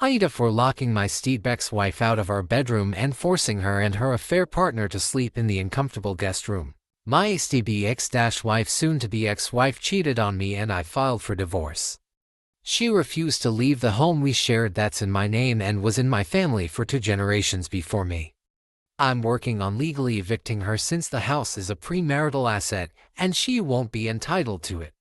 AITA for locking my stbex-wife out of our bedroom and forcing her and her affair partner to sleep in the uncomfortable guest room. My stbex-wife, soon-to-be ex-wife, cheated on me and I filed for divorce. She refused to leave the home we shared that's in my name and was in my family for 2 generations before me. I'm working on legally evicting her since the house is a premarital asset and she won't be entitled to it.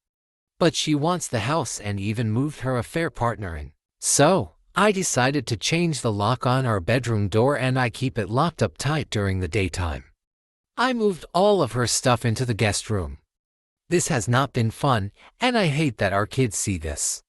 But she wants the house and even moved her affair partner in. So, I decided to change the lock on our bedroom door and I keep it locked up tight during the daytime. I moved all of her stuff into the guest room. This has not been fun, and I hate that our kids see this.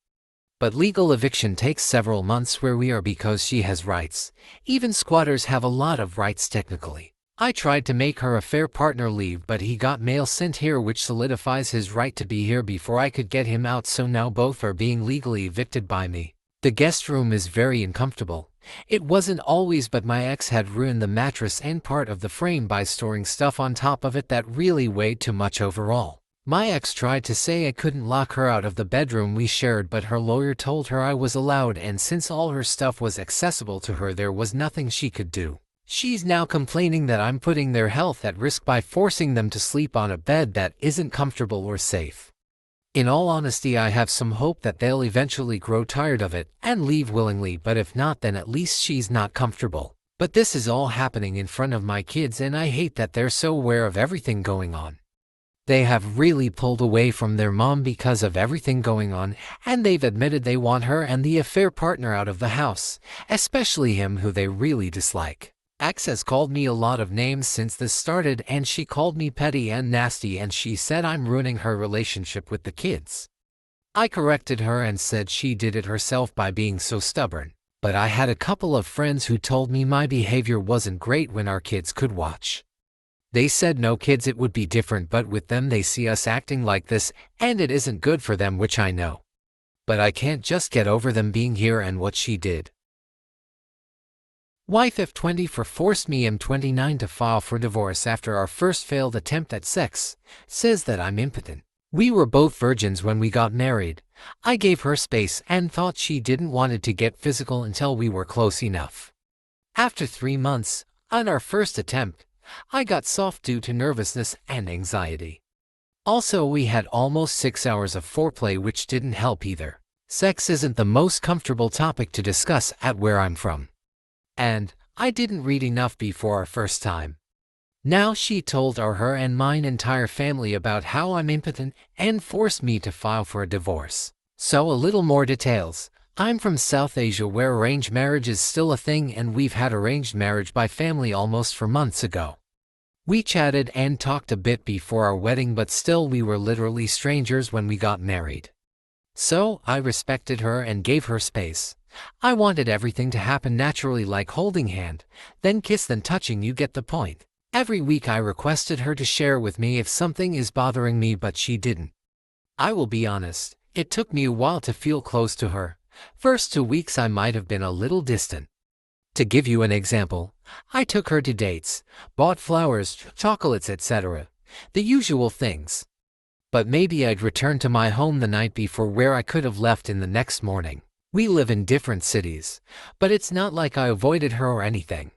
But legal eviction takes several months where we are because she has rights. Even squatters have a lot of rights technically. I tried to make her affair partner leave, but he got mail sent here which solidifies his right to be here before I could get him out, so now both are being legally evicted by me. The guest room is very uncomfortable. It wasn't always, but my ex had ruined the mattress and part of the frame by storing stuff on top of it that really weighed too much overall. My ex tried to say I couldn't lock her out of the bedroom we shared, but her lawyer told her I was allowed, and since all her stuff was accessible to her, there was nothing she could do. She's now complaining that I'm putting their health at risk by forcing them to sleep on a bed that isn't comfortable or safe. In all honesty, I have some hope that they'll eventually grow tired of it and leave willingly, but if not, then at least she's not comfortable. But this is all happening in front of my kids and I hate that they're so aware of everything going on. They have really pulled away from their mom because of everything going on, and they've admitted they want her and the affair partner out of the house, especially him who they really dislike. Ex has called me a lot of names since this started, and she called me petty and nasty, and she said I'm ruining her relationship with the kids. I corrected her and said she did it herself by being so stubborn, but I had a couple of friends who told me my behavior wasn't great when our kids could watch. They said no kids it would be different, but with them they see us acting like this and it isn't good for them, which I know. But I can't just get over them being here and what she did. Wife F20 for forced me M29 to file for divorce after our first failed attempt at sex, says that I'm impotent. We were both virgins when we got married. I gave her space and thought she didn't want to get physical until we were close enough. After 3 months, on our first attempt, I got soft due to nervousness and anxiety. Also, we had almost 6 hours of foreplay, which didn't help either. Sex isn't the most comfortable topic to discuss at where I'm from. And I didn't read enough before our first time. Now she told her and mine entire family about how I'm impotent and forced me to file for a divorce. So a little more details. I'm from South Asia where arranged marriage is still a thing, and we've had arranged marriage by family almost 4 months ago. We chatted and talked a bit before our wedding, but still we were literally strangers when we got married. So I respected her and gave her space. I wanted everything to happen naturally, like holding hand, then kiss, then touching, you get the point. Every week I requested her to share with me if something is bothering me, but she didn't. I will be honest, it took me a while to feel close to her. First 2 weeks I might have been a little distant. To give you an example, I took her to dates, bought flowers, chocolates, etc. The usual things. But maybe I'd return to my home the night before where I could have left in the next morning. We live in different cities, but it's not like I avoided her or anything.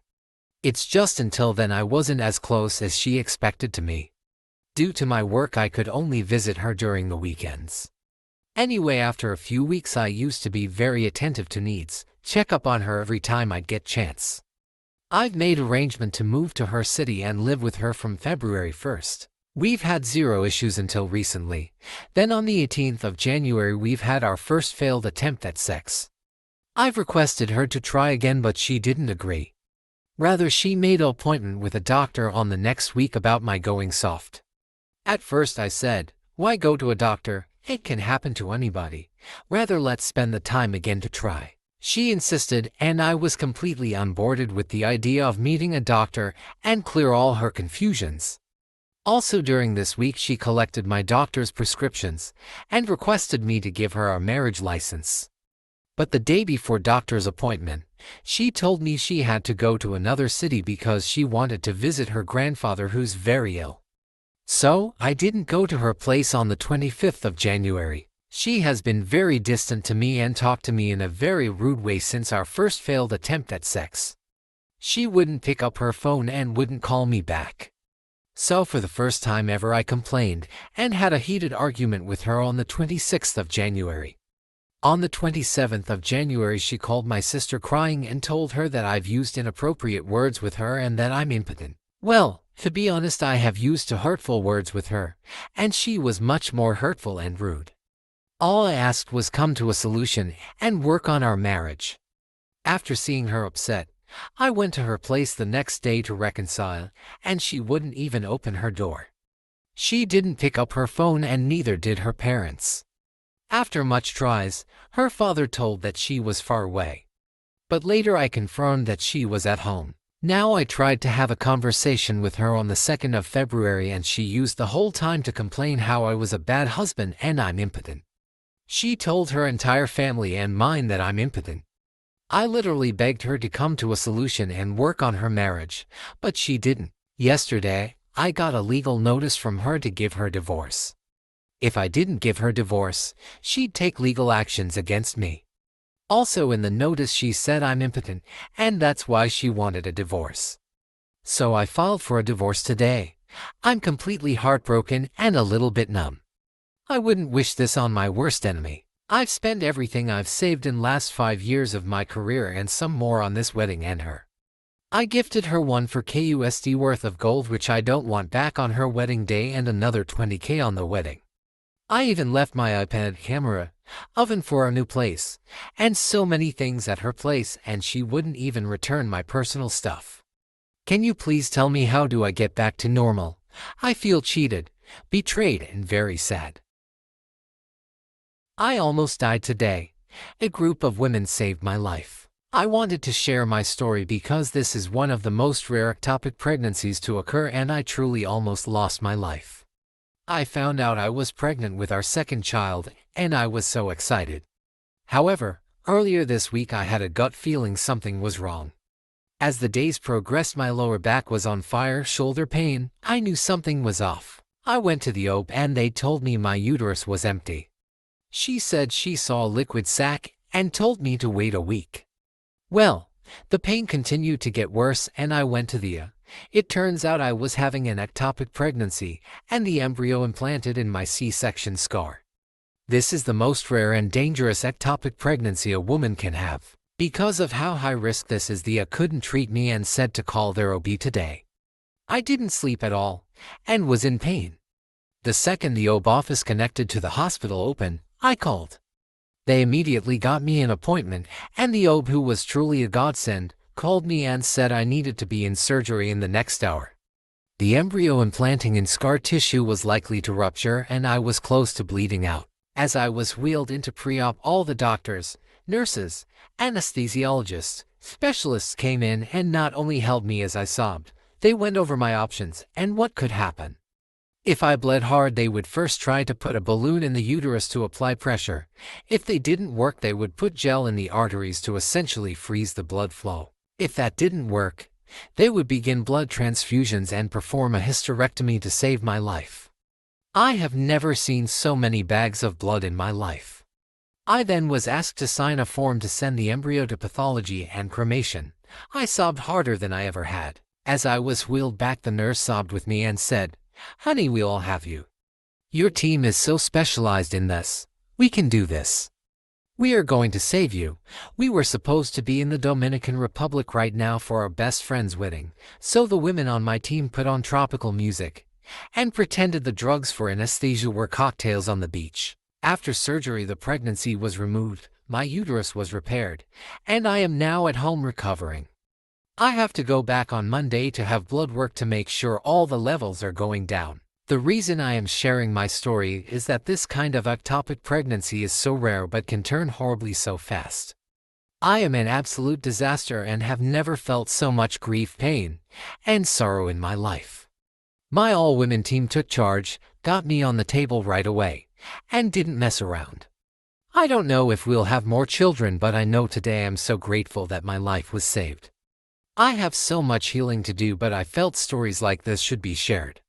It's just until then I wasn't as close as she expected to me. Due to my work I could only visit her during the weekends. Anyway, after a few weeks I used to be very attentive to needs, check up on her every time I'd get chance. I've made arrangement to move to her city and live with her from February 1st. We've had 0 issues until recently. Then on the 18th of January we've had our first failed attempt at sex. I've requested her to try again, but she didn't agree. Rather, she made an appointment with a doctor on the next week about my going soft. At first I said, why go to a doctor? It can happen to anybody. Rather, let's spend the time again to try. She insisted, and I was completely onboarded with the idea of meeting a doctor and clear all her confusions. Also during this week she collected my doctor's prescriptions and requested me to give her a marriage license. But the day before doctor's appointment, she told me she had to go to another city because she wanted to visit her grandfather who's very ill. So I didn't go to her place on the 25th of January. She has been very distant to me and talked to me in a very rude way since our first failed attempt at sex. She wouldn't pick up her phone and wouldn't call me back. So for the first time ever I complained and had a heated argument with her on the 26th of January. On the 27th of January she called my sister crying and told her that I've used inappropriate words with her and that I'm impotent. Well, to be honest, I have used hurtful words with her, and she was much more hurtful and rude. All I asked was come to a solution and work on our marriage. After seeing her upset, I went to her place the next day to reconcile, and she wouldn't even open her door. She didn't pick up her phone and neither did her parents. After much tries, her father told that she was far away. But later I confirmed that she was at home. Now I tried to have a conversation with her on the 2nd of February and she used the whole time to complain how I was a bad husband and I'm impotent. She told her entire family and mine that I'm impotent. I literally begged her to come to a solution and work on her marriage, but she didn't. Yesterday, I got a legal notice from her to give her divorce. If I didn't give her divorce, she'd take legal actions against me. Also in the notice she said I'm impotent, and that's why she wanted a divorce. So I filed for a divorce today. I'm completely heartbroken and a little bit numb. I wouldn't wish this on my worst enemy. I've spent everything I've saved in last 5 years of my career and some more on this wedding and her. I gifted her $1,000 worth of gold which I don't want back on her wedding day and another $20,000 on the wedding. I even left my iPad, camera, oven for a new place, and so many things at her place and she wouldn't even return my personal stuff. Can you please tell me how do I get back to normal? I feel cheated, betrayed and very sad. I almost died today. A group of women saved my life. I wanted to share my story because this is one of the most rare ectopic pregnancies to occur and I truly almost lost my life. I found out I was pregnant with our second child and I was so excited. However, earlier this week I had a gut feeling something was wrong. As the days progressed my lower back was on fire, shoulder pain, I knew something was off. I went to the OB and they told me my uterus was empty. She said she saw a liquid sac and told me to wait a week. Well, the pain continued to get worse and I went to the It turns out I was having an ectopic pregnancy and the embryo implanted in my C-section scar. This is the most rare and dangerous ectopic pregnancy a woman can have. Because of how high risk this is, the couldn't treat me and said to call their OB today. I didn't sleep at all and was in pain. The second the OB office connected to the hospital opened, I called. They immediately got me an appointment and the OB, who was truly a godsend, called me and said I needed to be in surgery in the next hour. The embryo implanting in scar tissue was likely to rupture and I was close to bleeding out. As I was wheeled into pre-op, all the doctors, nurses, anesthesiologists, specialists came in and not only held me as I sobbed, they went over my options and what could happen. If I bled hard, they would first try to put a balloon in the uterus to apply pressure. If they didn't work, they would put gel in the arteries to essentially freeze the blood flow. If that didn't work, they would begin blood transfusions and perform a hysterectomy to save my life. I have never seen so many bags of blood in my life. I then was asked to sign a form to send the embryo to pathology and cremation. I sobbed harder than I ever had. As I was wheeled back, the nurse sobbed with me and said, "Honey, we all have you. Your team is so specialized in this. We can do this. We are going to save you." We were supposed to be in the Dominican Republic right now for our best friend's wedding, so the women on my team put on tropical music and pretended the drugs for anesthesia were cocktails on the beach. After surgery, the pregnancy was removed, my uterus was repaired, and I am now at home recovering. I have to go back on Monday to have blood work to make sure all the levels are going down. The reason I am sharing my story is that this kind of ectopic pregnancy is so rare but can turn horribly so fast. I am an absolute disaster and have never felt so much grief, pain, and sorrow in my life. My all-women team took charge, got me on the table right away, and didn't mess around. I don't know if we'll have more children, but I know today I'm so grateful that my life was saved. I have so much healing to do, but I felt stories like this should be shared.